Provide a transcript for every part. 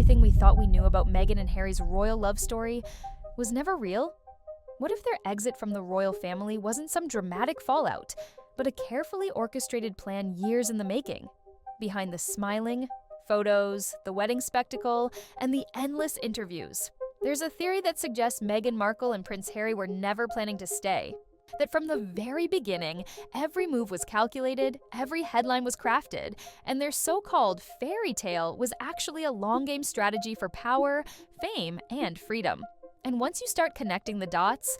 everything we thought we knew about Meghan and Harry's royal love story was never real? What if their exit from the royal family wasn't some dramatic fallout, but a carefully orchestrated plan years in the making? Behind the smiling, photos, the wedding spectacle, and the endless interviews, there's a theory that suggests Meghan Markle and Prince Harry were never planning to stay. That from the very beginning, every move was calculated, every headline was crafted, and their so-called fairy tale was actually a long-game strategy for power, fame, and freedom. And once you start connecting the dots,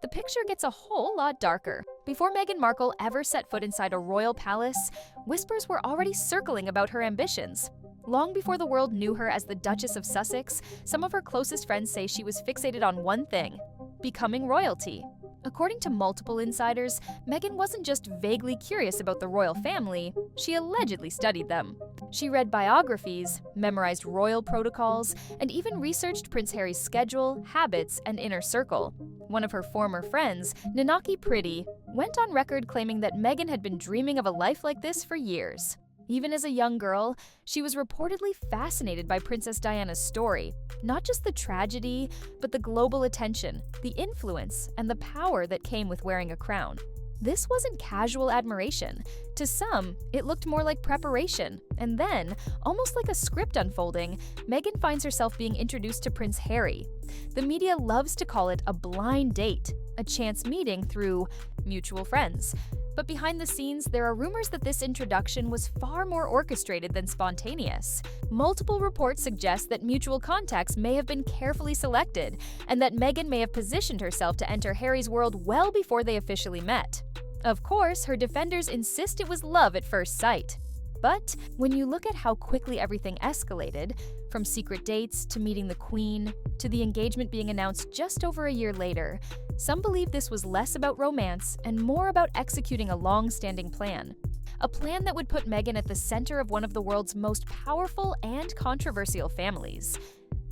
the picture gets a whole lot darker. Before Meghan Markle ever set foot inside a royal palace, whispers were already circling about her ambitions. Long before the world knew her as the Duchess of Sussex, some of her closest friends say she was fixated on one thing: becoming royalty. According to multiple insiders, Meghan wasn't just vaguely curious about the royal family, she allegedly studied them. She read biographies, memorized royal protocols, and even researched Prince Harry's schedule, habits, and inner circle. One of her former friends, Nanaki Pretty, went on record claiming that Meghan had been dreaming of a life like this for years. Even as a young girl, she was reportedly fascinated by Princess Diana's story, not just the tragedy, but the global attention, the influence, and the power that came with wearing a crown. This wasn't casual admiration. To some, it looked more like preparation. And then, almost like a script unfolding, Meghan finds herself being introduced to Prince Harry. The media loves to call it a blind date, a chance meeting through mutual friends. But behind the scenes, there are rumors that this introduction was far more orchestrated than spontaneous. Multiple reports suggest that mutual contacts may have been carefully selected, and that Meghan may have positioned herself to enter Harry's world well before they officially met. Of course, her defenders insist it was love at first sight. But when you look at how quickly everything escalated, from secret dates to meeting the Queen, to the engagement being announced just over a year later, some believe this was less about romance and more about executing a long-standing plan. A plan that would put Meghan at the center of one of the world's most powerful and controversial families.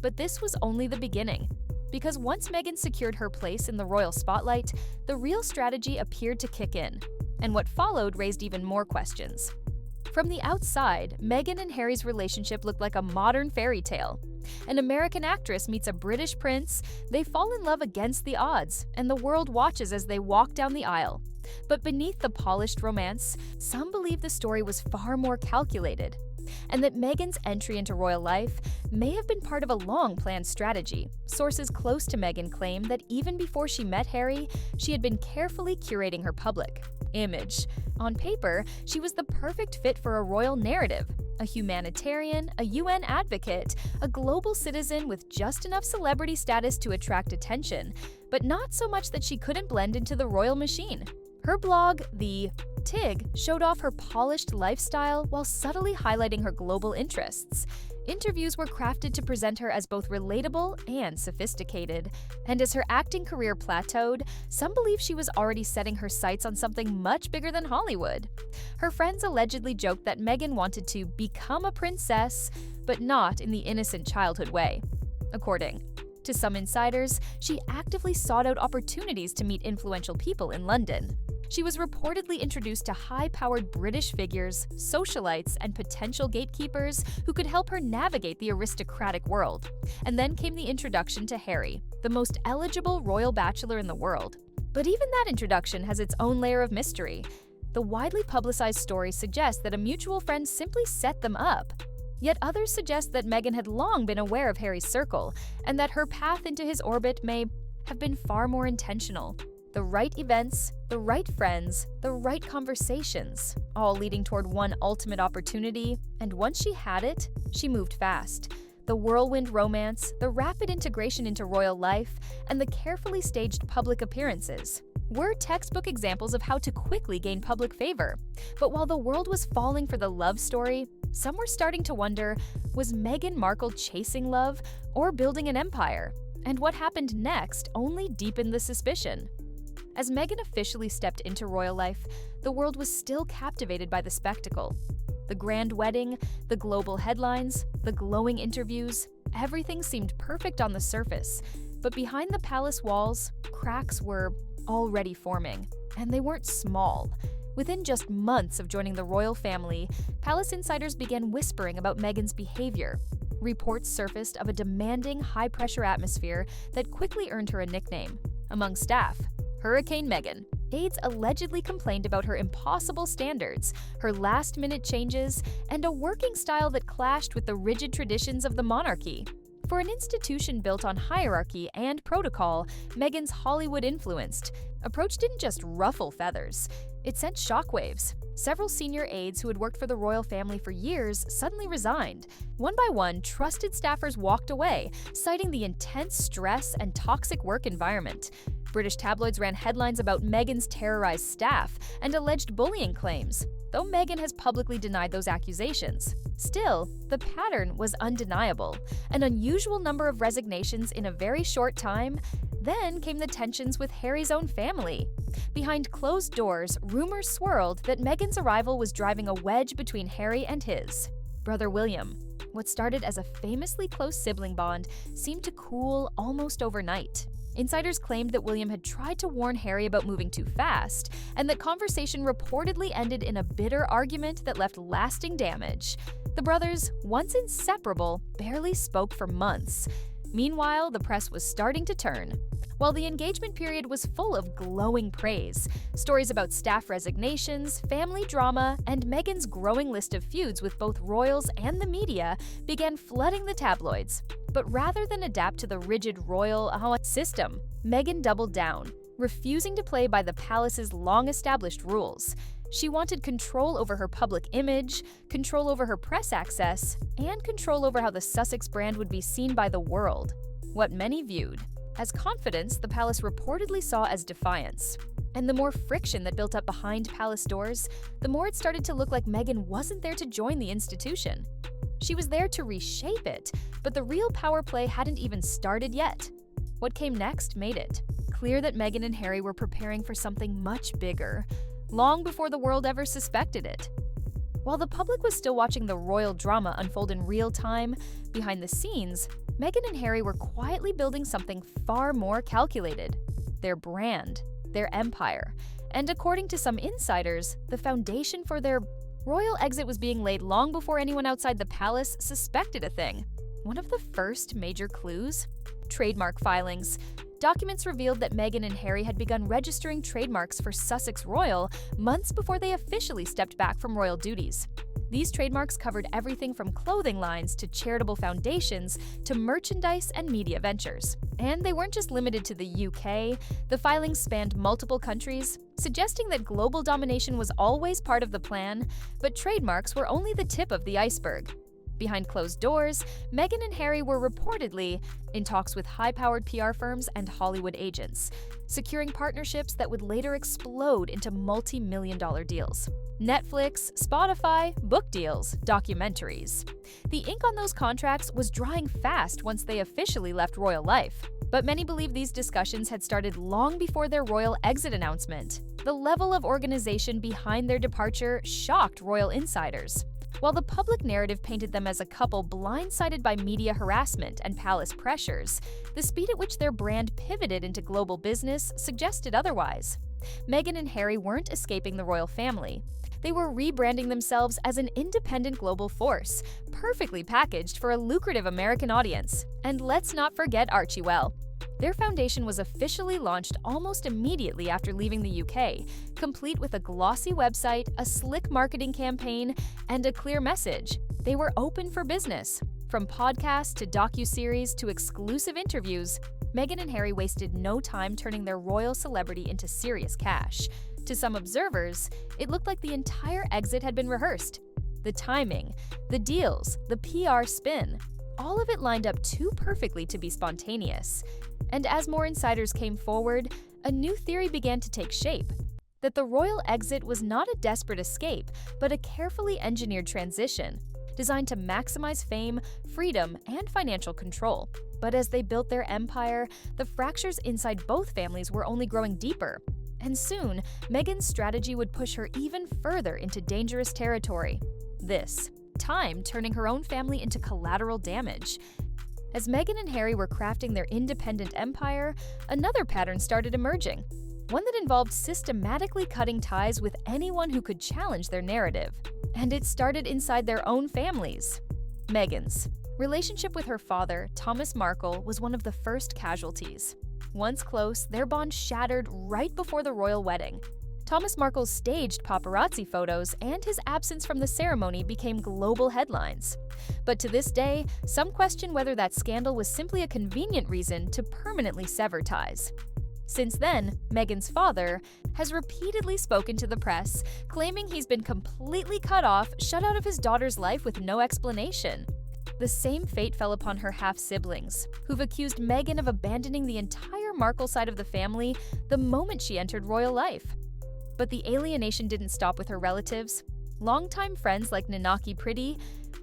But this was only the beginning. Because once Meghan secured her place in the royal spotlight, the real strategy appeared to kick in. And what followed raised even more questions. From the outside, Meghan and Harry's relationship looked like a modern fairy tale. An American actress meets a British prince, they fall in love against the odds, and the world watches as they walk down the aisle. But beneath the polished romance, some believe the story was far more calculated, and that Meghan's entry into royal life may have been part of a long-planned strategy. Sources close to Meghan claim that even before she met Harry, she had been carefully curating her public image. On paper, she was the perfect fit for a royal narrative. A humanitarian, a UN advocate, a global citizen with just enough celebrity status to attract attention, but not so much that she couldn't blend into the royal machine. Her blog, The Tig, showed off her polished lifestyle while subtly highlighting her global interests. Interviews were crafted to present her as both relatable and sophisticated. And as her acting career plateaued, some believe she was already setting her sights on something much bigger than Hollywood. Her friends allegedly joked that Meghan wanted to become a princess, but not in the innocent childhood way. According to some insiders, she actively sought out opportunities to meet influential people in London. She was reportedly introduced to high-powered British figures, socialites, and potential gatekeepers who could help her navigate the aristocratic world. And then came the introduction to Harry, the most eligible royal bachelor in the world. But even that introduction has its own layer of mystery. The widely publicized stories suggest that a mutual friend simply set them up. Yet others suggest that Meghan had long been aware of Harry's circle, and that her path into his orbit may have been far more intentional. The right events, the right friends, the right conversations, all leading toward one ultimate opportunity, and once she had it, she moved fast. The whirlwind romance, the rapid integration into royal life, and the carefully staged public appearances were textbook examples of how to quickly gain public favor. But while the world was falling for the love story, some were starting to wonder, was Meghan Markle chasing love or building an empire? And what happened next only deepened the suspicion. As Meghan officially stepped into royal life, the world was still captivated by the spectacle. The grand wedding, the global headlines, the glowing interviews, everything seemed perfect on the surface. But behind the palace walls, cracks were already forming, and they weren't small. Within just months of joining the royal family, palace insiders began whispering about Meghan's behavior. Reports surfaced of a demanding, high-pressure atmosphere that quickly earned her a nickname. Among staff, Hurricane Meghan. Aides allegedly complained about her impossible standards, her last-minute changes, and a working style that clashed with the rigid traditions of the monarchy. For an institution built on hierarchy and protocol, Meghan's Hollywood-influenced approach didn't just ruffle feathers. It sent shockwaves. Several senior aides who had worked for the royal family for years suddenly resigned. One by one, trusted staffers walked away, citing the intense stress and toxic work environment. British tabloids ran headlines about Meghan's terrorized staff and alleged bullying claims, though Meghan has publicly denied those accusations. Still, the pattern was undeniable. An unusual number of resignations in a very short time. Then came the tensions with Harry's own family. Behind closed doors, rumors swirled that Meghan's arrival was driving a wedge between Harry and his brother William. What started as a famously close sibling bond seemed to cool almost overnight. Insiders claimed that William had tried to warn Harry about moving too fast, and that conversation reportedly ended in a bitter argument that left lasting damage. The brothers, once inseparable, barely spoke for months. Meanwhile, the press was starting to turn. While the engagement period was full of glowing praise, stories about staff resignations, family drama, and Meghan's growing list of feuds with both royals and the media began flooding the tabloids. But rather than adapt to the rigid royal system, Meghan doubled down, refusing to play by the palace's long-established rules. She wanted control over her public image, control over her press access, and control over how the Sussex brand would be seen by the world. What many viewed as confidence, the palace reportedly saw as defiance. And the more friction that built up behind palace doors, the more it started to look like Meghan wasn't there to join the institution. She was there to reshape it, but the real power play hadn't even started yet. What came next made it clear that Meghan and Harry were preparing for something much bigger, long before the world ever suspected it. While the public was still watching the royal drama unfold in real time, behind the scenes, Meghan and Harry were quietly building something far more calculated: their brand, their empire. And according to some insiders, the foundation for their royal exit was being laid long before anyone outside the palace suspected a thing. One of the first major clues? Trademark filings. Documents revealed that Meghan and Harry had begun registering trademarks for Sussex Royal months before they officially stepped back from royal duties. These trademarks covered everything from clothing lines to charitable foundations to merchandise and media ventures. And they weren't just limited to the UK, the filings spanned multiple countries, suggesting that global domination was always part of the plan, but trademarks were only the tip of the iceberg. Behind closed doors, Meghan and Harry were reportedly in talks with high-powered PR firms and Hollywood agents, securing partnerships that would later explode into multi-million-dollar deals. Netflix, Spotify, book deals, documentaries. The ink on those contracts was drying fast once they officially left royal life. But many believe these discussions had started long before their royal exit announcement. The level of organization behind their departure shocked royal insiders. While the public narrative painted them as a couple blindsided by media harassment and palace pressures, the speed at which their brand pivoted into global business suggested otherwise. Meghan and Harry weren't escaping the royal family. They were rebranding themselves as an independent global force, perfectly packaged for a lucrative American audience. And let's not forget Archewell. Their foundation was officially launched almost immediately after leaving the UK, complete with a glossy website, a slick marketing campaign, and a clear message. They were open for business. From podcasts to docuseries to exclusive interviews, Meghan and Harry wasted no time turning their royal celebrity into serious cash. To some observers, it looked like the entire exit had been rehearsed. The timing, the deals, the PR spin, all of it lined up too perfectly to be spontaneous. And as more insiders came forward, a new theory began to take shape: that the royal exit was not a desperate escape, but a carefully engineered transition, designed to maximize fame, freedom, and financial control. But as they built their empire, the fractures inside both families were only growing deeper. And soon, Meghan's strategy would push her even further into dangerous territory. This time turning her own family into collateral damage. As Meghan and Harry were crafting their independent empire, another pattern started emerging, one that involved systematically cutting ties with anyone who could challenge their narrative. And it started inside their own families. Meghan's. Relationship with her father, Thomas Markle, was one of the first casualties. Once close, their bond shattered right before the royal wedding. Thomas Markle's staged paparazzi photos and his absence from the ceremony became global headlines. But to this day, some question whether that scandal was simply a convenient reason to permanently sever ties. Since then, Meghan's father has repeatedly spoken to the press, claiming he's been completely cut off, shut out of his daughter's life with no explanation. The same fate fell upon her half-siblings, who've accused Meghan of abandoning the entire Markle side of the family the moment she entered royal life. But the alienation didn't stop with her relatives. Longtime friends like Nanaki Priti,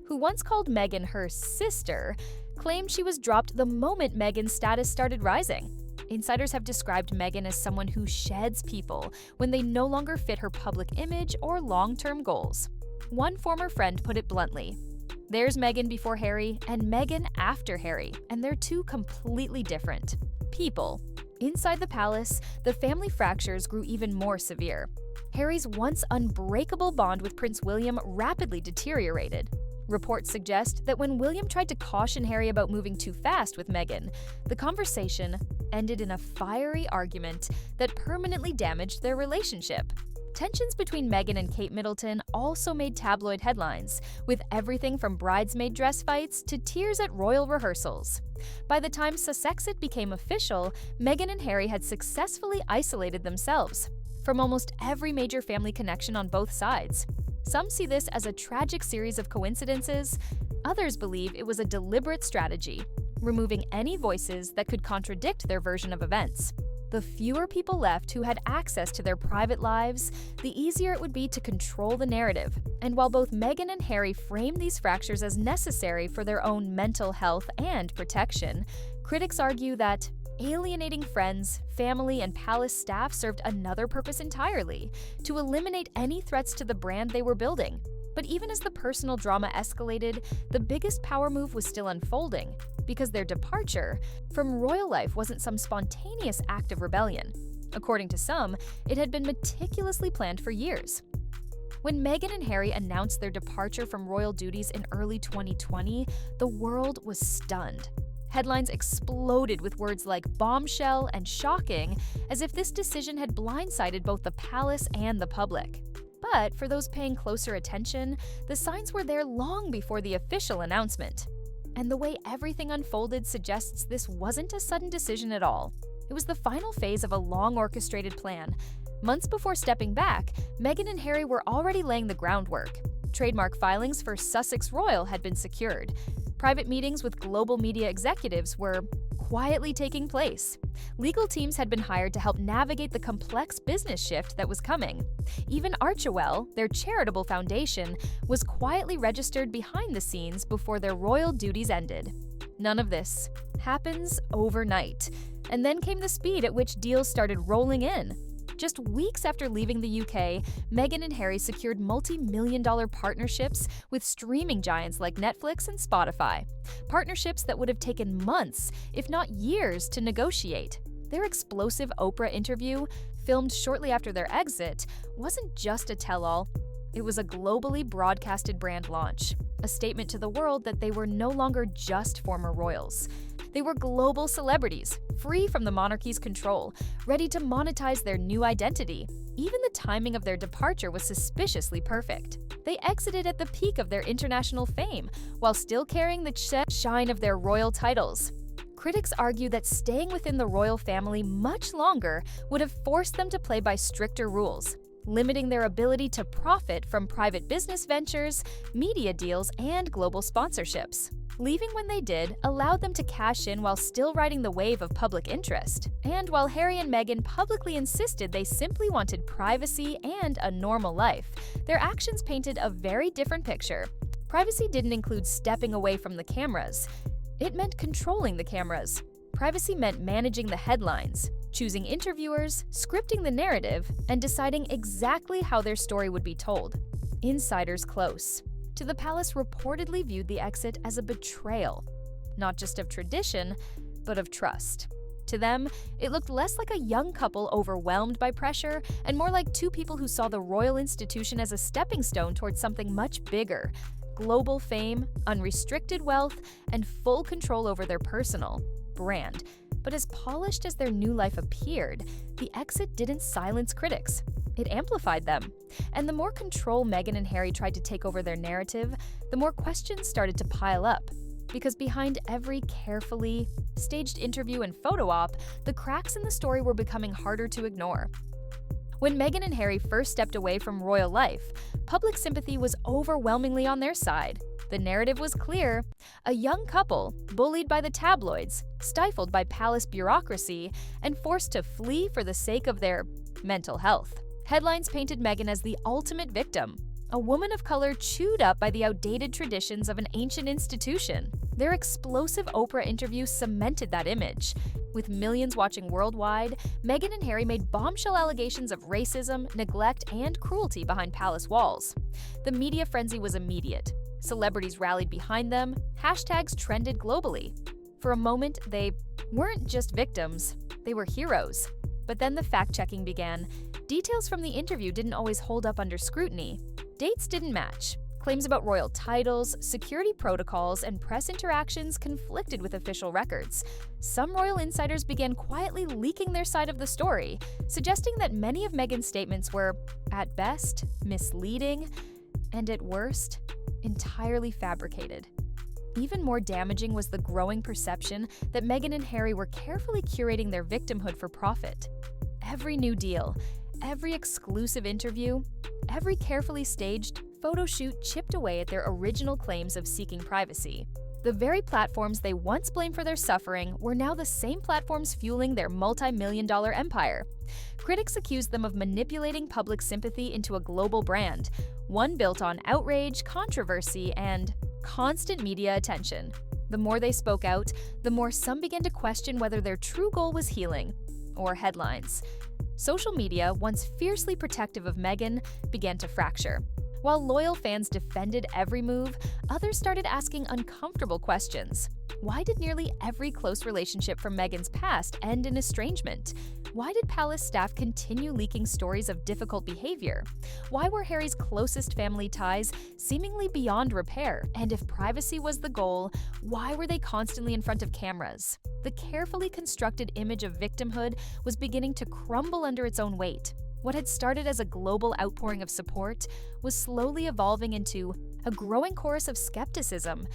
who once called Meghan her sister, claimed she was dropped the moment Meghan's status started rising. Insiders have described Meghan as someone who sheds people when they no longer fit her public image or long-term goals. One former friend put it bluntly: "There's Meghan before Harry and Meghan after Harry, and they're two completely different people." Inside the palace, the family fractures grew even more severe. Harry's once unbreakable bond with Prince William rapidly deteriorated. Reports suggest that when William tried to caution Harry about moving too fast with Meghan, the conversation ended in a fiery argument that permanently damaged their relationship. Tensions between Meghan and Kate Middleton also made tabloid headlines, with everything from bridesmaid dress fights to tears at royal rehearsals. By the time Sussexit became official, Meghan and Harry had successfully isolated themselves from almost every major family connection on both sides. Some see this as a tragic series of coincidences. Others believe it was a deliberate strategy, removing any voices that could contradict their version of events. The fewer people left who had access to their private lives, the easier it would be to control the narrative. And while both Meghan and Harry framed these fractures as necessary for their own mental health and protection, critics argue that alienating friends, family, and palace staff served another purpose entirely: to eliminate any threats to the brand they were building. But even as the personal drama escalated, the biggest power move was still unfolding, because their departure from royal life wasn't some spontaneous act of rebellion. According to some, it had been meticulously planned for years. When Meghan and Harry announced their departure from royal duties in early 2020, the world was stunned. Headlines exploded with words like bombshell and shocking, as if this decision had blindsided both the palace and the public. But for those paying closer attention, the signs were there long before the official announcement. And the way everything unfolded suggests this wasn't a sudden decision at all. It was the final phase of a long orchestrated plan. Months before stepping back, Meghan and Harry were already laying the groundwork. Trademark filings for Sussex Royal had been secured. Private meetings with global media executives were quietly taking place. Legal teams had been hired to help navigate the complex business shift that was coming. Even Archewell, their charitable foundation, was quietly registered behind the scenes before their royal duties ended. None of this happens overnight. And then came the speed at which deals started rolling in. Just weeks after leaving the UK, Meghan and Harry secured multi-million-dollar partnerships with streaming giants like Netflix and Spotify. Partnerships that would have taken months, if not years, to negotiate. Their explosive Oprah interview, filmed shortly after their exit, wasn't just a tell-all. It was a globally broadcasted brand launch, a statement to the world that they were no longer just former royals. They were global celebrities, free from the monarchy's control, ready to monetize their new identity. Even the timing of their departure was suspiciously perfect. They exited at the peak of their international fame, while still carrying the shine of their royal titles. Critics argue that staying within the royal family much longer would have forced them to play by stricter rules, limiting their ability to profit from private business ventures, media deals, and global sponsorships. Leaving when they did allowed them to cash in while still riding the wave of public interest. And while Harry and Meghan publicly insisted they simply wanted privacy and a normal life, their actions painted a very different picture. Privacy didn't include stepping away from the cameras. It meant controlling the cameras. Privacy meant managing the headlines, choosing interviewers, scripting the narrative, and deciding exactly how their story would be told. Insiders close to the palace reportedly viewed the exit as a betrayal, not just of tradition, but of trust. To them, it looked less like a young couple overwhelmed by pressure and more like two people who saw the royal institution as a stepping stone towards something much bigger: global fame, unrestricted wealth, and full control over their personal brand. But as polished as their new life appeared, the exit didn't silence critics. It amplified them. And the more control Meghan and Harry tried to take over their narrative, the more questions started to pile up. Because behind every carefully staged interview and photo op, the cracks in the story were becoming harder to ignore. When Meghan and Harry first stepped away from royal life, public sympathy was overwhelmingly on their side. The narrative was clear: a young couple, bullied by the tabloids, stifled by palace bureaucracy, and forced to flee for the sake of their mental health. Headlines painted Meghan as the ultimate victim, a woman of color chewed up by the outdated traditions of an ancient institution. Their explosive Oprah interview cemented that image. With millions watching worldwide, Meghan and Harry made bombshell allegations of racism, neglect, and cruelty behind palace walls. The media frenzy was immediate. Celebrities rallied behind them, hashtags trended globally. For a moment, they weren't just victims, they were heroes. But then the fact-checking began. Details from the interview didn't always hold up under scrutiny. Dates didn't match. Claims about royal titles, security protocols, and press interactions conflicted with official records. Some royal insiders began quietly leaking their side of the story, suggesting that many of Meghan's statements were, at best, misleading, and at worst, entirely fabricated. Even more damaging was the growing perception that Meghan and Harry were carefully curating their victimhood for profit. Every new deal, every exclusive interview, every carefully staged photo shoot chipped away at their original claims of seeking privacy. The very platforms they once blamed for their suffering were now the same platforms fueling their multi-million-dollar empire. Critics accused them of manipulating public sympathy into a global brand, one built on outrage, controversy, and constant media attention. The more they spoke out, the more some began to question whether their true goal was healing or headlines. Social media, once fiercely protective of Meghan, began to fracture. While loyal fans defended every move, others started asking uncomfortable questions. Why did nearly every close relationship from Meghan's past end in estrangement? Why did palace staff continue leaking stories of difficult behavior? Why were Harry's closest family ties seemingly beyond repair? And if privacy was the goal, why were they constantly in front of cameras? The carefully constructed image of victimhood was beginning to crumble under its own weight. What had started as a global outpouring of support was slowly evolving into a growing chorus of skepticism.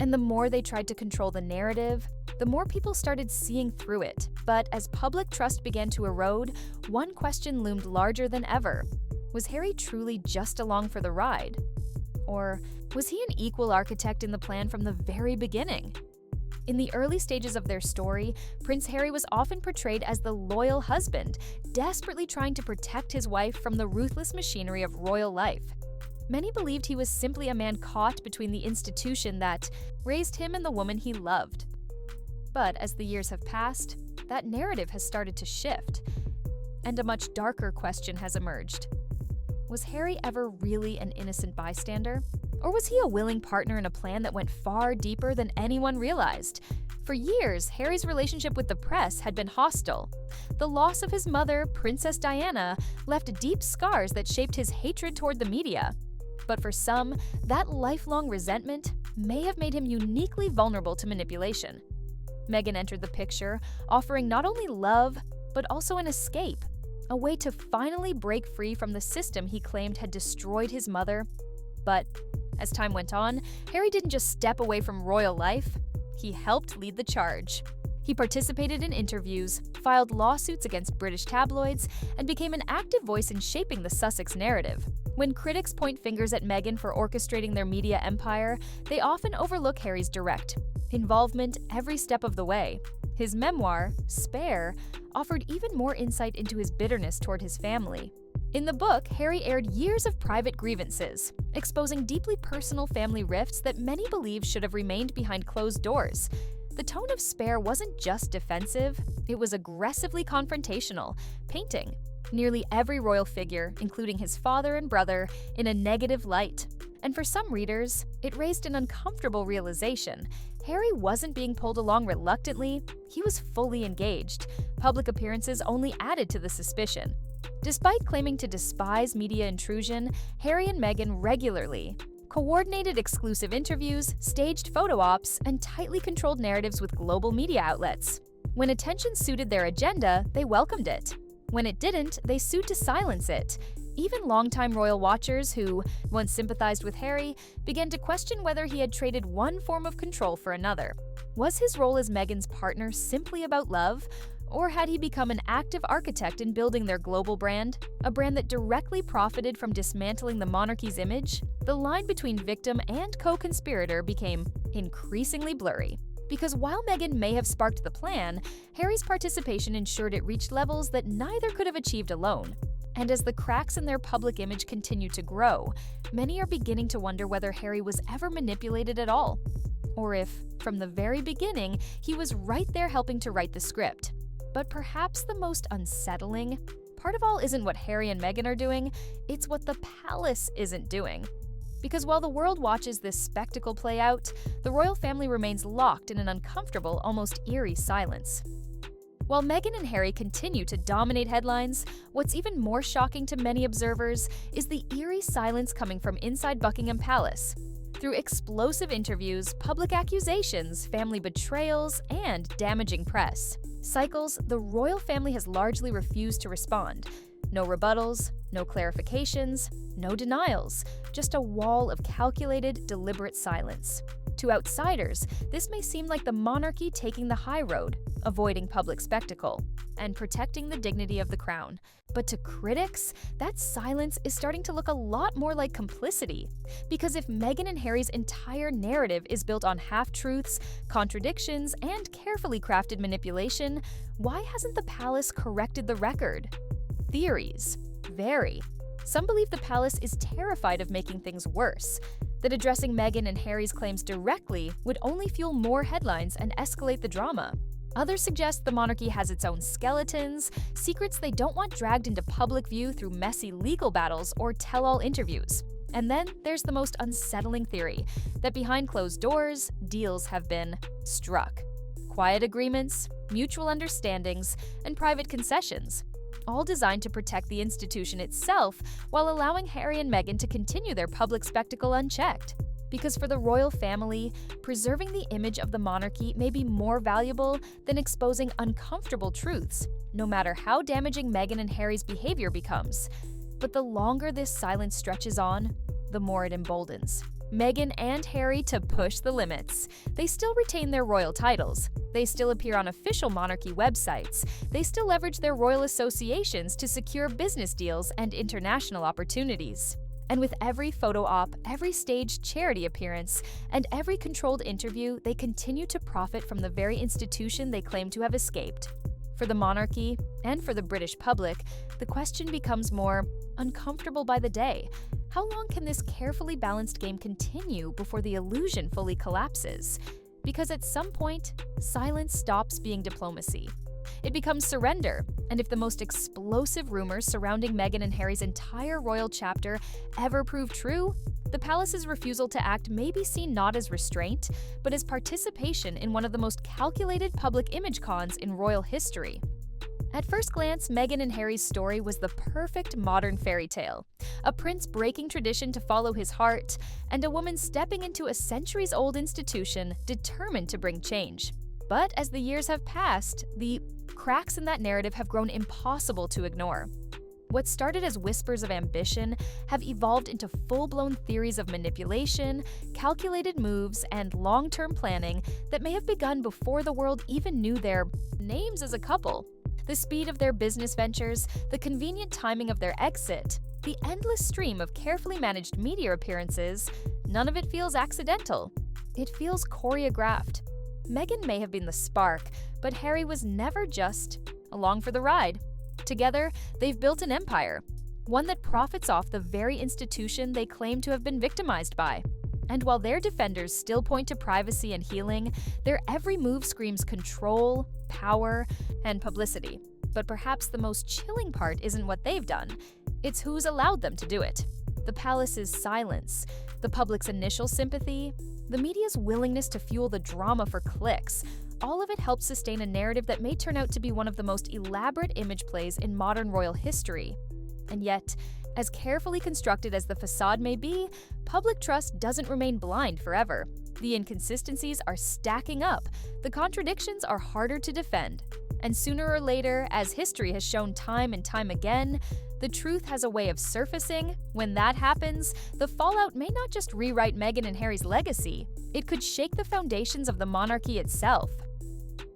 And the more they tried to control the narrative, the more people started seeing through it. But as public trust began to erode, one question loomed larger than ever. Was Harry truly just along for the ride? Or was he an equal architect in the plan from the very beginning? In the early stages of their story, Prince Harry was often portrayed as the loyal husband, desperately trying to protect his wife from the ruthless machinery of royal life. Many believed he was simply a man caught between the institution that raised him and the woman he loved. But as the years have passed, that narrative has started to shift, and a much darker question has emerged. Was Harry ever really an innocent bystander? Or was he a willing partner in a plan that went far deeper than anyone realized? For years, Harry's relationship with the press had been hostile. The loss of his mother, Princess Diana, left deep scars that shaped his hatred toward the media. But for some, that lifelong resentment may have made him uniquely vulnerable to manipulation. Meghan entered the picture, offering not only love, but also an escape, a way to finally break free from the system he claimed had destroyed his mother. But as time went on, Harry didn't just step away from royal life, he helped lead the charge. He participated in interviews, filed lawsuits against British tabloids, and became an active voice in shaping the Sussex narrative. When critics point fingers at Meghan for orchestrating their media empire, they often overlook Harry's direct involvement every step of the way. His memoir, Spare, offered even more insight into his bitterness toward his family. In the book, Harry aired years of private grievances, exposing deeply personal family rifts that many believe should have remained behind closed doors. The tone of Spare wasn't just defensive, it was aggressively confrontational, painting nearly every royal figure, including his father and brother, in a negative light. And for some readers, it raised an uncomfortable realization. Harry wasn't being pulled along reluctantly, he was fully engaged. Public appearances only added to the suspicion. Despite claiming to despise media intrusion, Harry and Meghan regularly coordinated exclusive interviews, staged photo ops, and tightly controlled narratives with global media outlets. When attention suited their agenda, they welcomed it. When it didn't, they sued to silence it. Even longtime royal watchers who once sympathized with Harry began to question whether he had traded one form of control for another. Was his role as Meghan's partner simply about love? Or had he become an active architect in building their global brand, a brand that directly profited from dismantling the monarchy's image? The line between victim and co-conspirator became increasingly blurry. Because while Meghan may have sparked the plan, Harry's participation ensured it reached levels that neither could have achieved alone. And as the cracks in their public image continue to grow, many are beginning to wonder whether Harry was ever manipulated at all. Or if, from the very beginning, he was right there helping to write the script. But perhaps the most unsettling part of all isn't what Harry and Meghan are doing, it's what the palace isn't doing. Because while the world watches this spectacle play out, the royal family remains locked in an uncomfortable, almost eerie silence. While Meghan and Harry continue to dominate headlines, what's even more shocking to many observers is the eerie silence coming from inside Buckingham Palace. Through explosive interviews, public accusations, family betrayals, and damaging press cycles, the royal family has largely refused to respond. No rebuttals, no clarifications, no denials, just a wall of calculated, deliberate silence. To outsiders, this may seem like the monarchy taking the high road, avoiding public spectacle, and protecting the dignity of the crown. But to critics, that silence is starting to look a lot more like complicity. Because if Meghan and Harry's entire narrative is built on half-truths, contradictions, and carefully crafted manipulation, why hasn't the palace corrected the record? Theories vary. Some believe the palace is terrified of making things worse, that addressing Meghan and Harry's claims directly would only fuel more headlines and escalate the drama. Others suggest the monarchy has its own skeletons, secrets they don't want dragged into public view through messy legal battles or tell-all interviews. And then there's the most unsettling theory, that behind closed doors, deals have been struck. Quiet agreements, mutual understandings, and private concessions, all designed to protect the institution itself while allowing Harry and Meghan to continue their public spectacle unchecked. Because for the royal family, preserving the image of the monarchy may be more valuable than exposing uncomfortable truths, no matter how damaging Meghan and Harry's behavior becomes. But the longer this silence stretches on, the more it emboldens Meghan and Harry to push the limits. They still retain their royal titles. They still appear on official monarchy websites. They still leverage their royal associations to secure business deals and international opportunities. And with every photo op, every staged charity appearance, and every controlled interview, they continue to profit from the very institution they claim to have escaped. For the monarchy, and for the British public, the question becomes more uncomfortable by the day. How long can this carefully balanced game continue before the illusion fully collapses? Because at some point, silence stops being diplomacy. It becomes surrender, and if the most explosive rumors surrounding Meghan and Harry's entire royal chapter ever prove true, the palace's refusal to act may be seen not as restraint, but as participation in one of the most calculated public image cons in royal history. At first glance, Meghan and Harry's story was the perfect modern fairy tale. A prince breaking tradition to follow his heart, and a woman stepping into a centuries-old institution determined to bring change. But as the years have passed, the cracks in that narrative have grown impossible to ignore. What started as whispers of ambition have evolved into full-blown theories of manipulation, calculated moves, and long-term planning that may have begun before the world even knew their names as a couple. The speed of their business ventures, the convenient timing of their exit, the endless stream of carefully managed media appearances, none of it feels accidental. It feels choreographed. Meghan may have been the spark, but Harry was never just along for the ride. Together, they've built an empire, one that profits off the very institution they claim to have been victimized by. And while their defenders still point to privacy and healing, their every move screams control, power, and publicity. But perhaps the most chilling part isn't what they've done, it's who's allowed them to do it. The palace's silence, the public's initial sympathy, the media's willingness to fuel the drama for clicks, all of it helps sustain a narrative that may turn out to be one of the most elaborate image plays in modern royal history. And yet, As carefully constructed as the facade may be, public trust doesn't remain blind forever. The inconsistencies are stacking up, the contradictions are harder to defend. And sooner or later, as history has shown time and time again, the truth has a way of surfacing. When that happens, the fallout may not just rewrite Meghan and Harry's legacy, it could shake the foundations of the monarchy itself.